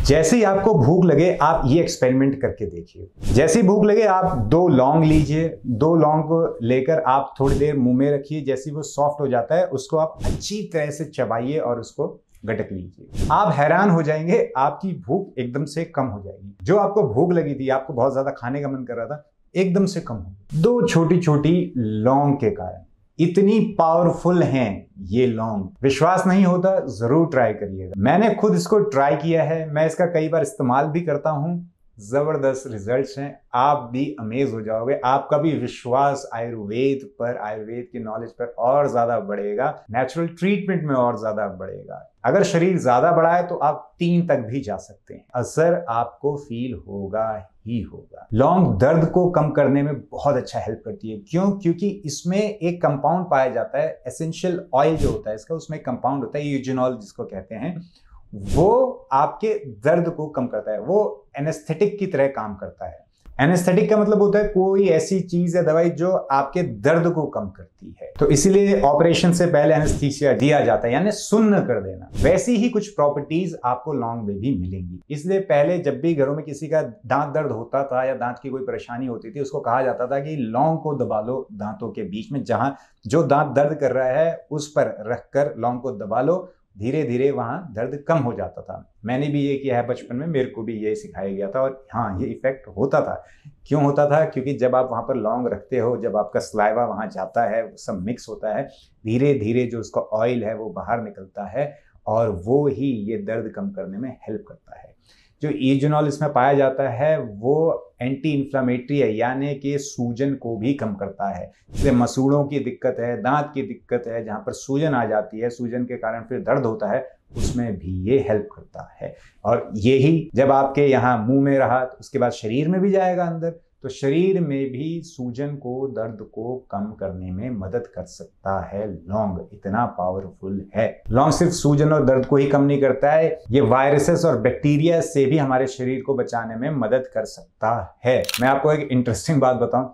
जैसे ही आपको भूख लगे आप ये एक्सपेरिमेंट करके देखिए। जैसे ही भूख लगे आप 2 लौंग लीजिए, 2 लौंग को लेकर आप थोड़ी देर मुंह में रखिए। जैसे ही वो सॉफ्ट हो जाता है उसको आप अच्छी तरह से चबाइए और उसको गटक लीजिए। आप हैरान हो जाएंगे, आपकी भूख एकदम से कम हो जाएगी। जो आपको भूख लगी थी, आपको बहुत ज्यादा खाने का मन कर रहा था, एकदम से कम हो। 2 छोटी छोटी लौंग के कारण इतनी पावरफुल हैं ये लौंग। विश्वास नहीं होता जरूर ट्राई करिएगा। मैंने खुद इसको ट्राई किया है, मैं इसका कई बार इस्तेमाल भी करता हूं। जबरदस्त रिजल्ट्स हैं, आप भी अमेज हो जाओगे। आपका भी विश्वास आयुर्वेद पर, आयुर्वेद की नॉलेज पर और ज्यादा बढ़ेगा, नेचुरल ट्रीटमेंट में और ज्यादा बढ़ेगा। अगर शरीर ज्यादा बड़ा है तो आप 3 तक भी जा सकते हैं। असर आपको फील होगा ही होगा। लौंग दर्द को कम करने में बहुत अच्छा हेल्प करती है। क्यों? क्योंकि इसमें एक कंपाउंड पाया जाता है, एसेंशियल ऑयल जो होता है इसका, उसमें एक कंपाउंड होता है यूजिनॉल जिसको कहते हैं। वो आपके दर्द को कम करता है, वो एनेस्थेटिक की तरह काम करता है। एनेस्थेटिक का मतलब होता है कोई ऐसी चीज या दवाई जो आपके दर्द को कम करती है। तो इसीलिए ऑपरेशन से पहले एनेस्थीसिया दिया जाता है, यानी सुन्न कर देना। वैसी ही कुछ प्रॉपर्टीज आपको लौंग में भी मिलेंगी। इसलिए पहले जब भी घरों में किसी का दांत दर्द होता था या दांत की कोई परेशानी होती थी, उसको कहा जाता था कि लौंग को दबा लो दांतों के बीच में, जहां जो दांत दर्द कर रहा है उस पर रखकर लौंग को दबा लो, धीरे धीरे वहां दर्द कम हो जाता था। मैंने भी ये किया है बचपन में, मेरे को भी ये सिखाया गया था और हाँ, ये इफेक्ट होता था। क्यों होता था? क्योंकि जब आप वहां पर लौंग रखते हो, जब आपका सलाइवा वहां जाता है, सब मिक्स होता है, धीरे धीरे जो उसका ऑयल है वो बाहर निकलता है और वो ही ये दर्द कम करने में हेल्प करता है। जो यूजिनॉल इसमें पाया जाता है वो एंटी इन्फ्लामेटरी है, यानी कि सूजन को भी कम करता है। जैसे मसूड़ों की दिक्कत है, दांत की दिक्कत है, जहां पर सूजन आ जाती है, सूजन के कारण फिर दर्द होता है, उसमें भी ये हेल्प करता है। और यही जब आपके यहाँ मुंह में रहा तो उसके बाद शरीर में भी जाएगा अंदर, तो शरीर में भी सूजन को, दर्द को कम करने में मदद कर सकता है लौंग। इतना पावरफुल है। लौंग सिर्फ सूजन और दर्द को ही कम नहीं करता है, ये वायरसेस और बैक्टीरिया से भी हमारे शरीर को बचाने में मदद कर सकता है। मैं आपको एक इंटरेस्टिंग बात बताऊं,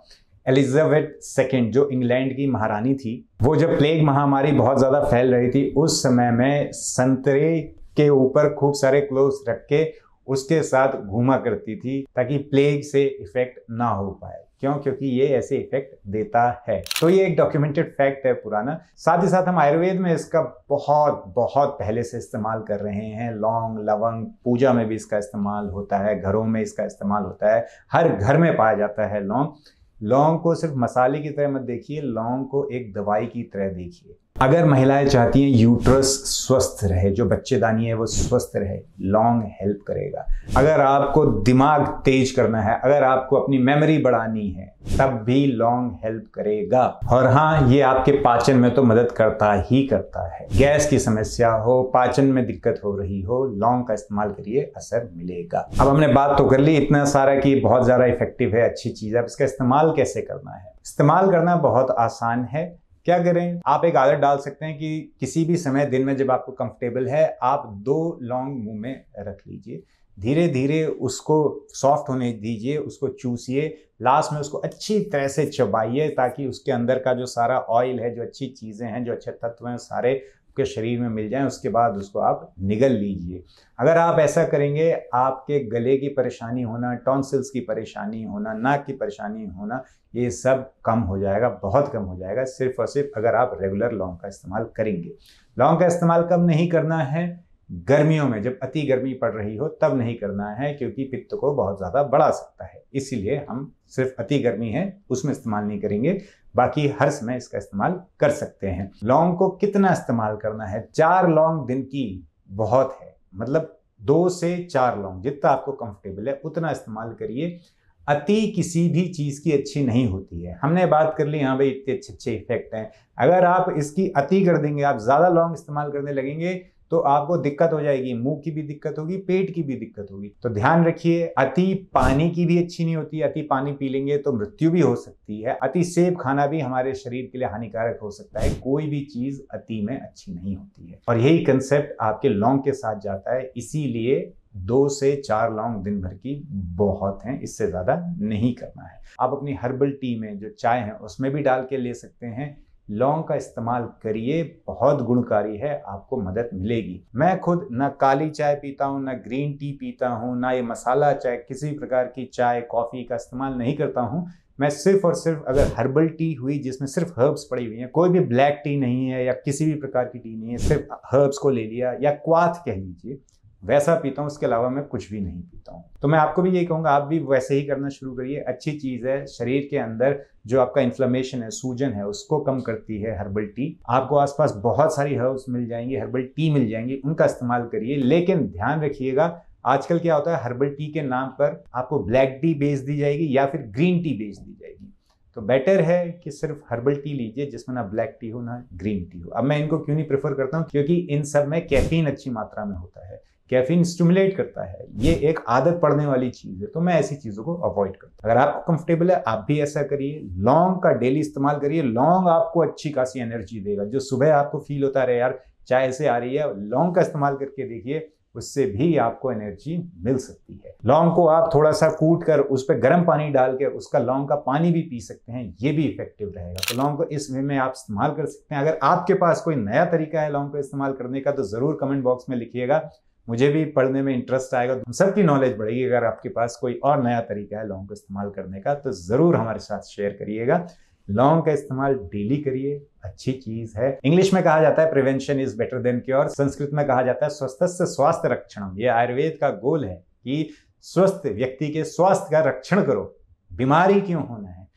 एलिजाबेथ सेकेंड जो इंग्लैंड की महारानी थी, वो जब प्लेग महामारी बहुत ज्यादा फैल रही थी, उस समय में संतरे के ऊपर खूब सारे क्लोव्स रख के उसके साथ घूमा करती थी ताकि प्लेग से इफेक्ट ना हो पाए। क्यों? क्योंकि ये ऐसे इफेक्ट देता है। तो ये एक डॉक्यूमेंटेड फैक्ट है पुराना। साथ ही साथ हम आयुर्वेद में इसका बहुत बहुत पहले से इस्तेमाल कर रहे हैं। लौंग, लवंग, पूजा में भी इसका इस्तेमाल होता है, घरों में इसका इस्तेमाल होता है, हर घर में पाया जाता है लौंग। लौंग को सिर्फ मसाले की तरह मत देखिए, लौंग को एक दवाई की तरह देखिए। अगर महिलाएं चाहती हैं यूट्रस स्वस्थ रहे, जो बच्चेदानी है वो स्वस्थ रहे, लौंग हेल्प करेगा। अगर आपको दिमाग तेज करना है, अगर आपको अपनी मेमोरी बढ़ानी है, तब भी लौंग हेल्प करेगा। और हाँ, ये आपके पाचन में तो मदद करता ही करता है। गैस की समस्या हो, पाचन में दिक्कत हो रही हो, लौंग का इस्तेमाल करिए, असर मिलेगा। अब हमने बात तो कर ली इतना सारा कि बहुत ज्यादा इफेक्टिव है, अच्छी चीज है। अब इसका इस्तेमाल कैसे करना है? इस्तेमाल करना बहुत आसान है। क्या करें? आप एक आदत डाल सकते हैं कि किसी भी समय दिन में जब आपको कंफर्टेबल है, आप 2 लौंग मुंह में रख लीजिए, धीरे धीरे उसको सॉफ्ट होने दीजिए, उसको चूसिए, लास्ट में उसको अच्छी तरह से चबाइए ताकि उसके अंदर का जो सारा ऑयल है, जो अच्छी चीजें हैं, जो अच्छे तत्व हैं, सारे आपके शरीर में मिल जाएं। उसके बाद उसको आप निगल लीजिए। अगर आप ऐसा करेंगे, आपके गले की परेशानी होना, टॉन्सिल्स की परेशानी होना, नाक की परेशानी होना, ये सब कम हो जाएगा, बहुत कम हो जाएगा, सिर्फ और सिर्फ अगर आप रेगुलर लौंग का इस्तेमाल करेंगे। लौंग का इस्तेमाल कब नहीं करना है? गर्मियों में, जब अति गर्मी पड़ रही हो तब नहीं करना है, क्योंकि पित्त को बहुत ज्यादा बढ़ा सकता है। इसीलिए हम सिर्फ अति गर्मी है उसमें इस्तेमाल नहीं करेंगे, बाकी हर समय इसका इस्तेमाल कर सकते हैं। लौंग को कितना इस्तेमाल करना है? 4 लौंग दिन की बहुत है, मतलब 2 से 4 लौंग, जितना आपको कंफर्टेबल है उतना इस्तेमाल करिए। अति किसी भी चीज की अच्छी नहीं होती है। हमने बात कर ली, हाँ भाई इतने अच्छे अच्छे इफेक्ट हैं। अगर आप इसकी अति कर देंगे, आप ज्यादा लौंग इस्तेमाल करने लगेंगे, तो आपको दिक्कत हो जाएगी, मुंह की भी दिक्कत होगी, पेट की भी दिक्कत होगी। तो ध्यान रखिए, अति पानी की भी अच्छी नहीं होती। अति पानी पी लेंगे तो मृत्यु भी हो सकती है। अति सेब खाना भी हमारे शरीर के लिए हानिकारक हो सकता है। कोई भी चीज अति में अच्छी नहीं होती है, और यही कंसेप्ट आपके लौंग के साथ जाता है। इसीलिए 2 से 4 लौंग दिन भर की बहुत हैं, इससे ज्यादा नहीं करना है। आप अपनी हर्बल टी में जो चाय है उसमें भी डाल के ले सकते हैं, लौंग का इस्तेमाल करिए, बहुत गुणकारी है, आपको मदद मिलेगी। मैं खुद ना काली चाय पीता हूँ, ना ग्रीन टी पीता हूँ, ना ये मसाला चाय, किसी प्रकार की चाय कॉफ़ी का इस्तेमाल नहीं करता हूँ। मैं सिर्फ और सिर्फ अगर हर्बल टी हुई जिसमें सिर्फ हर्ब्स पड़ी हुई हैं, कोई भी ब्लैक टी नहीं है या किसी भी प्रकार की टी नहीं है, सिर्फ हर्ब्स को ले लिया या क्वाथ कह लीजिए, वैसा पीता हूँ। उसके अलावा मैं कुछ भी नहीं पीता हूँ। तो मैं आपको भी यही कहूँगा, आप भी वैसे ही करना शुरू करिए। अच्छी चीज़ है, शरीर के अंदर जो आपका इन्फ्लेमेशन है, सूजन है, उसको कम करती है हर्बल टी। आपको आसपास बहुत सारी हर्ब्स मिल जाएंगी, हर्बल टी मिल जाएंगी, उनका इस्तेमाल करिए। लेकिन ध्यान रखिएगा, आजकल क्या होता है, हर्बल टी के नाम पर आपको ब्लैक टी बेच दी जाएगी या फिर ग्रीन टी बेच दी जाएगी। तो बेटर है कि सिर्फ हर्बल टी लीजिए जिसमें ना ब्लैक टी हो ना ग्रीन टी हो। अब मैं इनको क्यों नहीं प्रेफर करता हूँ, क्योंकि इन सब में कैफीन अच्छी मात्रा में होता है, कैफीन स्टिमुलेट करता है, ये एक आदत पड़ने वाली चीज है। तो मैं ऐसी चीजों को अवॉइड करता हूं। अगर आपको कंफर्टेबल है आप भी ऐसा करिए। लौंग का डेली इस्तेमाल करिए। लौंग आपको अच्छी खासी एनर्जी देगा। जो सुबह आपको फील होता है यार चाय से आ रही है, लौंग का इस्तेमाल करके देखिए, उससे भी आपको एनर्जी मिल सकती है। लौंग को आप थोड़ा सा कूट कर उस पर गर्म पानी डाल के उसका लौंग का पानी भी पी सकते हैं, ये भी इफेक्टिव रहेगा। तो लौंग को इस वे में आप इस्तेमाल कर सकते हैं। अगर आपके पास कोई नया तरीका है लौंग को इस्तेमाल करने का तो जरूर कमेंट बॉक्स में लिखिएगा, मुझे भी पढ़ने में इंटरेस्ट आएगा, हम सबकी नॉलेज बढ़ेगी। अगर आपके पास कोई और नया तरीका है लौंग को इस्तेमाल करने का तो जरूर हमारे साथ शेयर करिएगा। लौंग का इस्तेमाल डेली करिए, अच्छी चीज है। इंग्लिश में कहा जाता है prevention is better than cure, Sanskrit में कहा जाता है स्वस्थस्य स्वास्थ्य रक्षणम। ये आयुर्वेद का गोल है कि स्वस्थ व्यक्ति के स्वास्थ्य का रक्षण करो। बीमारी क्यों होना है,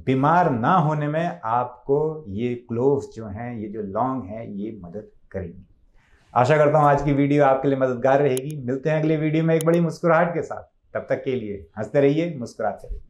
बीमार ना होने में आपको ये क्लोव्स जो हैं, ये जो लौंग है, ये मदद करेंगी। आशा करता हूं आज की वीडियो आपके लिए मददगार रहेगी। मिलते हैं अगले वीडियो में एक बड़ी मुस्कुराहट के साथ। तब तक के लिए हंसते रहिए, मुस्कुराते रहिए।